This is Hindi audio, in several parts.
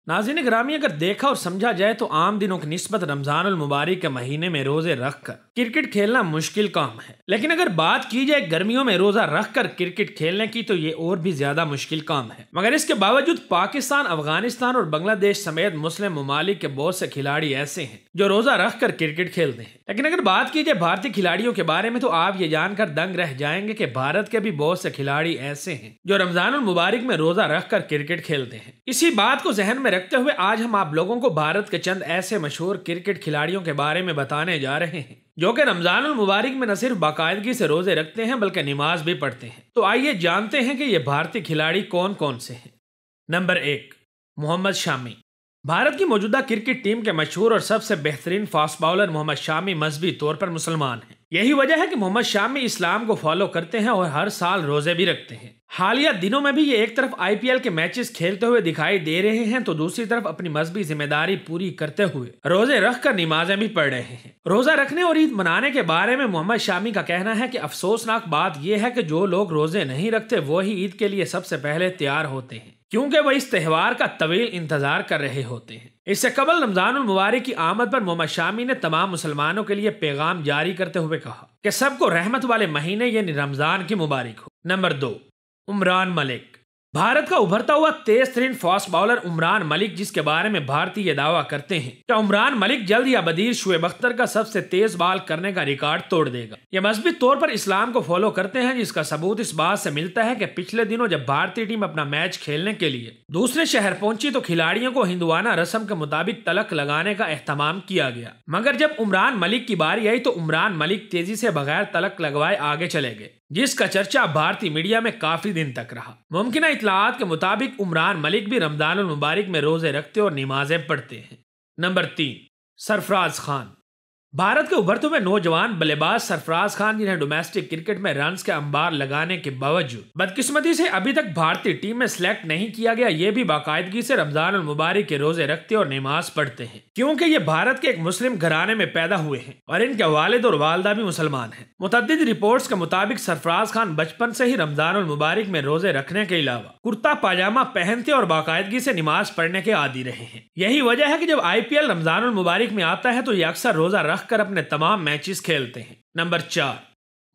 नाज़रीन ग्रामी, अगर देखा और समझा जाए तो आम दिनों की निस्बत रमजानुल मुबारक के महीने में रोजे रखकर क्रिकेट खेलना मुश्किल काम है। लेकिन अगर बात की जाए गर्मियों में रोजा रखकर क्रिकेट खेलने की तो ये और भी ज्यादा मुश्किल काम है। मगर इसके बावजूद पाकिस्तान, अफगानिस्तान और बांग्लादेश समेत मुस्लिम ममालिक के बहुत से खिलाड़ी ऐसे हैं जो रोजा रखकर क्रिकेट खेलते हैं। लेकिन अगर बात की जाए भारतीय खिलाड़ियों के बारे में तो आप ये जानकर दंग रह जाएंगे कि भारत के भी बहुत से खिलाड़ी ऐसे हैं जो रमजानुल मुबारक में रोजा रखकर क्रिकेट खेलते हैं। इसी बात को जहन में रखते हुए आज हम आप लोगों को भारत के चंद ऐसे मशहूर क्रिकेट खिलाड़ियों के बारे में बताने जा रहे हैं जो कि रमजानुल मुबारक में न सिर्फ बाकायदगी से रोजे रखते हैं बल्कि नमाज भी पढ़ते हैं। तो आइए जानते हैं कि ये भारतीय खिलाड़ी कौन कौन से हैं। नंबर 1, मोहम्मद शामी। भारत की मौजूदा क्रिकेट टीम के मशहूर और सबसे बेहतरीन फास्ट बॉलर मोहम्मद शामी मजहबी तौर पर मुसलमान हैं। यही वजह है कि मोहम्मद शामी इस्लाम को फॉलो करते हैं और हर साल रोजे भी रखते हैं। हालिया दिनों में भी ये एक तरफ IPL के मैचेस खेलते हुए दिखाई दे रहे हैं तो दूसरी तरफ अपनी मजहबी जिम्मेदारी पूरी करते हुए रोजे रखकर नमाजें भी पढ़ रहे हैं। रोजा रखने और ईद मनाने के बारे में मोहम्मद शामी का कहना है कि अफसोसनाक बात यह है कि जो लोग रोजे नहीं रखते वो ही ईद के लिए सबसे पहले तैयार होते हैं, क्योंकि वह इस त्यौहार का तवील इंतजार कर रहे होते हैं। इससे कबल रमजानुल मुबारक की आमद पर मोहम्मद शामी ने तमाम मुसलमानों के लिए पैगाम जारी करते हुए कहा कि सबको रहमत वाले महीने यानी रमजान की मुबारक हो। नंबर 2, उमरान मलिक। भारत का उभरता हुआ तेज तरीन फास्ट बॉलर उमरान मलिक, जिसके बारे में भारतीय ये दावा करते हैं कि उमरान मलिक जल्द या बदीर शुएब अख्तर का सबसे तेज बॉल करने का रिकॉर्ड तोड़ देगा। ये मजहबी तौर पर इस्लाम को फॉलो करते हैं, जिसका सबूत इस बात से मिलता है कि पिछले दिनों जब भारतीय टीम अपना मैच खेलने के लिए दूसरे शहर पहुंची तो खिलाड़ियों को हिंदुआना रस्म के मुताबिक तलक लगाने का एहतमाम किया गया। मगर जब उमरान मलिक की बारी आई तो उमरान मलिक तेजी से बगैर तलक लगवाए आगे चले गए, जिसका चर्चा भारतीय मीडिया में काफी दिन तक रहा। मुमकिन इत्तलाआत के मुताबिक उमरान मलिक भी रमजानुल मुबारक में रोजे रखते और नमाजें पढ़ते हैं। नंबर 3, सरफराज खान। भारत के उभरते हुए नौजवान बल्लेबाज सरफराज खान, जिन्हें डोमेस्टिक क्रिकेट में रन्स के अंबार लगाने के बावजूद बदकिस्मती से अभी तक भारतीय टीम में सिलेक्ट नहीं किया गया, ये भी बाकायदगी से रमजानुल मुबारक के रोजे रखते और नमाज पढ़ते हैं, क्योंकि ये भारत के एक मुस्लिम घराने में पैदा हुए हैं और इनके वालिद और वालदा भी मुसलमान हैं। मुतअद्दिद रिपोर्ट्स के मुताबिक सरफराज खान बचपन से ही रमजानुल मुबारक में रोजे रखने के अलावा कुर्ता पाजामा पहनते और बाकायदगी से नमाज पढ़ने के आदी रहे हैं। यही वजह है कि जब IPL रमजानुल मुबारक में आता है तो ये अक्सर रोजा कर अपने तमाम मैचेस खेलते हैं। नंबर 4,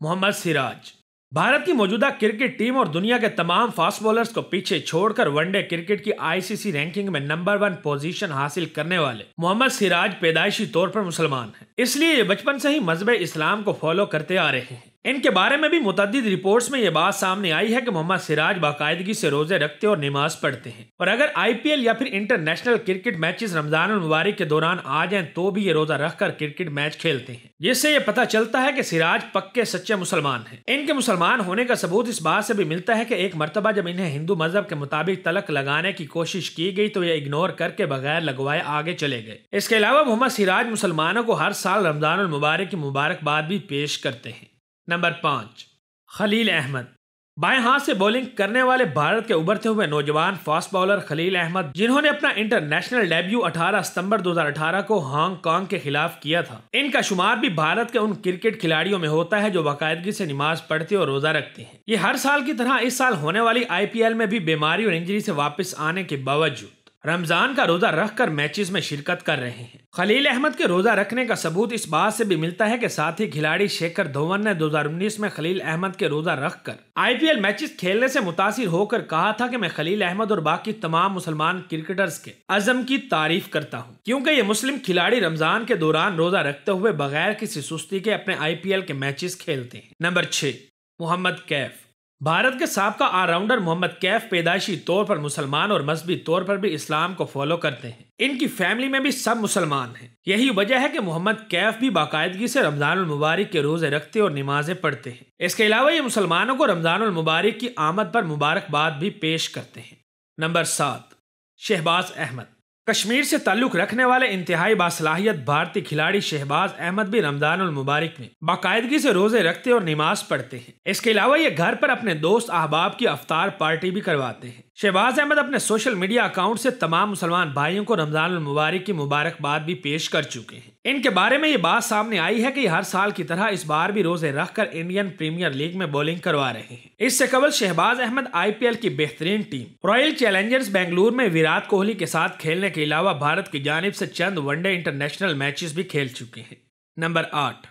मोहम्मद सिराज। भारत की मौजूदा क्रिकेट टीम और दुनिया के तमाम फास्ट बॉलर्स को पीछे छोड़कर वनडे क्रिकेट की ICC रैंकिंग में नंबर 1 पोजीशन हासिल करने वाले मोहम्मद सिराज पैदाइशी तौर पर मुसलमान हैं, इसलिए ये बचपन से ही मजहब इस्लाम को फॉलो करते आ रहे हैं। इनके बारे में भी मुतअद्दिद रिपोर्ट्स में ये बात सामने आई है कि मोहम्मद सिराज बाकायदगी से रोजे रखते और नमाज पढ़ते हैं और अगर IPL या फिर इंटरनेशनल क्रिकेट मैचेस रमजानुल मुबारक के दौरान आ जाएं तो भी ये रोजा रखकर क्रिकेट मैच खेलते हैं, जिससे ये पता चलता है कि सिराज पक्के सच्चे मुसलमान हैं। इनके मुसलमान होने का सबूत इस बात से भी मिलता है कि एक मरतबा जब इन्हें हिंदू मजहब के मुताबिक तलक लगाने की कोशिश की गई तो ये इग्नोर करके बगैर लगवाए आगे चले गए। इसके अलावा मोहम्मद सिराज मुसलमानों को हर साल रमजानुल मुबारक की मुबारकबाद भी पेश करते हैं। नंबर 5, खलील अहमद। बाएं हाथ से बॉलिंग करने वाले भारत के उभरते हुए नौजवान फास्ट बॉलर खलील अहमद, जिन्होंने अपना इंटरनेशनल डेब्यू 18 सितंबर 2018 को हांगकांग के खिलाफ किया था, इनका शुमार भी भारत के उन क्रिकेट खिलाड़ियों में होता है जो बाकायदगी से नमाज पढ़ते और रोजा रखते हैं। ये हर साल की तरह इस साल होने वाली IPL में भी बीमारी और इंजरी से वापस आने के बावजूद रमजान का रोजा रखकर मैचेस में शिरकत कर रहे हैं। खलील अहमद के रोजा रखने का सबूत इस बात से भी मिलता है कि साथी खिलाड़ी शिखर धवन ने 2019 में खलील अहमद के रोजा रखकर IPL मैचेस खेलने से मुतासिर होकर कहा था कि मैं खलील अहमद और बाकी तमाम मुसलमान क्रिकेटर्स के अज़म की तारीफ करता हूं, क्योंकि ये मुस्लिम खिलाड़ी रमजान के दौरान रोजा रखते हुए बगैर किसी सुस्ती के अपने IPL के मैचेस खेलते हैं। नंबर 6, मोहम्मद कैफ। भारत के साबका ऑलराउंडर मोहम्मद कैफ पैदाइशी तौर पर मुसलमान और मजहबी तौर पर भी इस्लाम को फॉलो करते हैं। इनकी फैमिली में भी सब मुसलमान हैं। यही वजह है कि मोहम्मद कैफ भी बाकायदगी से रमजानुल मुबारक के रोजे रखते और नमाजें पढ़ते हैं। इसके अलावा ये मुसलमानों को रमजानुल मुबारक की आमद पर मुबारकबाद भी पेश करते हैं। नंबर 7, शहबाज अहमद। कश्मीर से ताल्लुक रखने वाले इंतहाई बासलाहियत भारतीय खिलाड़ी शहबाज अहमद भी रमजानुल मुबारक में बाकायदगी से रोजे रखते और नमाज पढ़ते हैं। इसके अलावा ये घर पर अपने दोस्त अहबाब की अफ्तार पार्टी भी करवाते हैं। शहबाज अहमद अपने सोशल मीडिया अकाउंट से तमाम मुसलमान भाइयों को रमजानुल मुबारक की मुबारकबाद भी पेश कर चुके हैं। इनके बारे में ये बात सामने आई है कि हर साल की तरह इस बार भी रोजे रखकर इंडियन प्रीमियर लीग में बॉलिंग करवा रहे हैं। इससे कबल शहबाज अहमद IPL की बेहतरीन टीम रॉयल चैलेंजर्स बेंगलुरु में विराट कोहली के साथ खेलने के अलावा भारत की जानिब से चंद वनडे इंटरनेशनल मैचेस भी खेल चुके हैं। नंबर 8,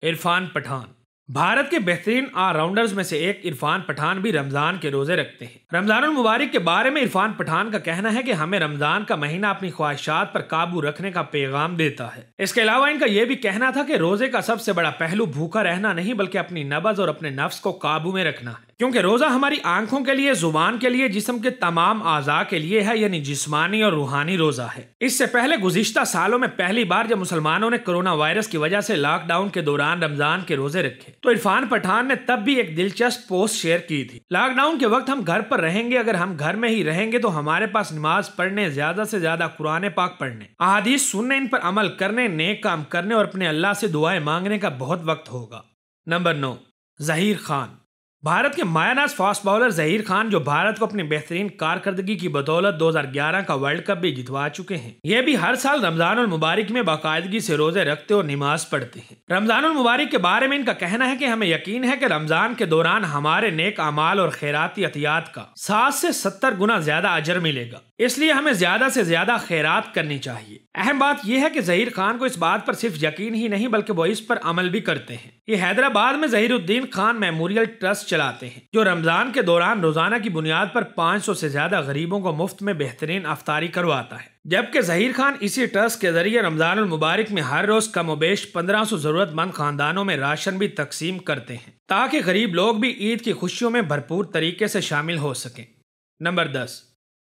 इरफान पठान। भारत के बेहतरीन ऑलराउंडर्स में से एक इरफान पठान भी रमजान के रोजे रखते हैं। रमजानुल मुबारक के बारे में इरफान पठान का कहना है कि हमें रमजान का महीना अपनी ख्वाहिशात पर काबू रखने का पैगाम देता है। इसके अलावा इनका यह भी कहना था कि रोजे का सबसे बड़ा पहलू भूखा रहना नहीं बल्कि अपनी नब्ज और अपने नफ्स को काबू में रखना है, क्योंकि रोजा हमारी आंखों के लिए, जुबान के लिए, जिस्म के तमाम आज़ा के लिए है, यानी जिस्मानी और रूहानी रोजा है। इससे पहले गुज़िश्ता सालों में पहली बार जब मुसलमानों ने कोरोना वायरस की वजह से लॉकडाउन के दौरान रमजान के रोजे रखे तो इरफान पठान ने तब भी एक दिलचस्प पोस्ट शेयर की थी। लॉकडाउन के वक्त हम घर पर रहेंगे, अगर हम घर में ही रहेंगे तो हमारे पास नमाज पढ़ने, ज्यादा से ज्यादा कुरान पाक पढ़ने, अहादीस सुनने, इन पर अमल करने, नेक काम करने और अपने अल्लाह से दुआएं मांगने का बहुत वक्त होगा। नंबर 9, ज़हीर खान। भारत के मायानाज फास्ट बॉलर ज़हीर खान, जो भारत को अपनी बेहतरीन कारकर्दगी की बदौलत 2011 का वर्ल्ड कप भी जितवा चुके हैं, ये भी हर साल रमजानुल मुबारक में बाकायदगी से रोजे रखते और नमाज पढ़ते हैं। रमजानुल मुबारक के बारे में इनका कहना है कि हमें यकीन है कि रमजान के दौरान हमारे नेक अमाल और खैराती अतियात का 7 से 70 गुना ज्यादा अजर मिलेगा, इसलिए हमें ज्यादा से ज्यादा खैरात करनी चाहिए। अहम बात यह है कि ज़हीर खान को इस बात पर सिर्फ यकीन ही नहीं बल्कि वो इस पर अमल भी करते हैं। ये हैदराबाद में ज़हीरुद्दीन खान मेमोरियल ट्रस्ट चलाते हैं, जो रमजान के दौरान रोजाना की बुनियाद पर 500 से ज्यादा गरीबों को मुफ्त में बेहतरीन अफ्तारी करवाता है। जबकि ज़हीर खान इसी ट्रस्ट के जरिए रमजानुल मुबारक में हर रोज कमोबेश 1500 जरूरतमंद खानदानों में राशन भी तकसीम करते हैं, ताकि गरीब लोग भी ईद की खुशियों में भरपूर तरीके से शामिल हो सकें। नंबर 10,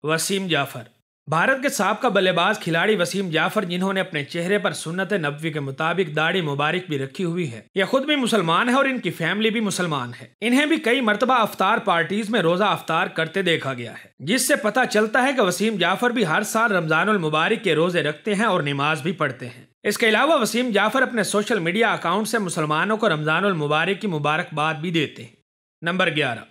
वसीम जाफर। भारत के साबका बल्लेबाज खिलाड़ी वसीम जाफर, जिन्होंने अपने चेहरे पर सुन्नत नबवी के मुताबिक दाढ़ी मुबारक भी रखी हुई है, यह खुद भी मुसलमान है और इनकी फैमिली भी मुसलमान है। इन्हें भी कई मरतबा अफ्तार पार्टीज में रोजा अफ्तार करते देखा गया है, जिससे पता चलता है कि वसीम जाफर भी हर साल रमजानुल मुबारक के रोजे रखते हैं और नमाज भी पढ़ते हैं। इसके अलावा वसीम जाफर अपने सोशल मीडिया अकाउंट से मुसलमानों को रमजानुल मुबारक की मुबारकबाद भी देते हैं। नंबर 11,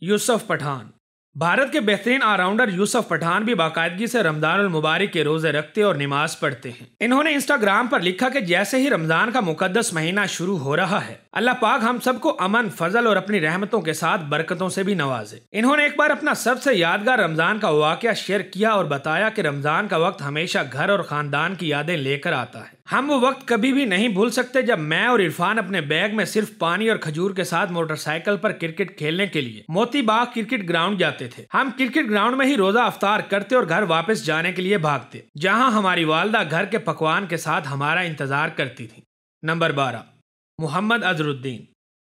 यूसुफ पठान। भारत के बेहतरीन ऑलराउंडर यूसुफ पठान भी बाकायदगी से रमजानुल मुबारक के रोजे रखते और नमाज पढ़ते हैं। इन्होंने इंस्टाग्राम पर लिखा कि जैसे ही रमजान का मुकद्दस महीना शुरू हो रहा है, अल्लाह पाक हम सबको अमन, फजल और अपनी रहमतों के साथ बरकतों से भी नवाजे। इन्होंने एक बार अपना सबसे यादगार रमजान का वाकया शेयर किया और बताया कि रमजान का वक्त हमेशा घर और खानदान की यादें लेकर आता है। हम वो वक्त कभी भी नहीं भूल सकते जब मैं और इरफान अपने बैग में सिर्फ पानी और खजूर के साथ मोटरसाइकिल पर क्रिकेट खेलने के लिए मोती बाग क्रिकेट ग्राउंड जाते थे। हम क्रिकेट ग्राउंड में ही रोजा अफ्तार करते और घर वापस जाने के लिए भागते, जहां हमारी वालदा घर के पकवान के साथ हमारा इंतजार करती थी। नंबर 12, मोहम्मद अजहरुद्दीन।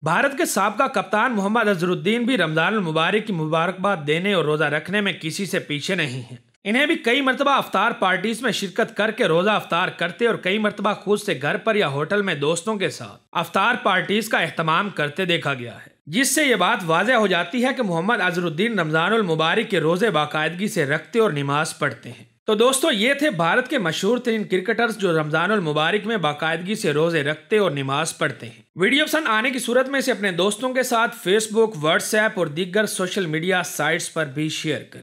भारत के साबका कप्तान मोहम्मद अजहरुद्दीन भी रमजानुल मुबारक की मुबारकबाद देने और रोजा रखने में किसी से पीछे नहीं है। इन्हें भी कई मरतबा अफ्तार पार्टीज में शिरकत करके रोजा अफ्तार करते और कई मरतबा खुद से घर पर या होटल में दोस्तों के साथ अफ्तार पार्टीज का एहतमाम करते देखा गया है, जिससे ये बात वाज़ेह हो जाती है कि मोहम्मद अजहरुद्दीन रमजानुल मुबारक के रोजे बाकायदगी से रखते और नमाज पढ़ते हैं। तो दोस्तों, ये थे भारत के मशहूर तरीन क्रिकेटर्स जो रमजानुल मुबारक में बाकायदगी से रोजे रखते और नमाज पढ़ते हैं। वीडियो पसंद आने की सूरत में इसे अपने दोस्तों के साथ फेसबुक, व्हाट्सएप और दीगर सोशल मीडिया साइट्स पर भी शेयर करें।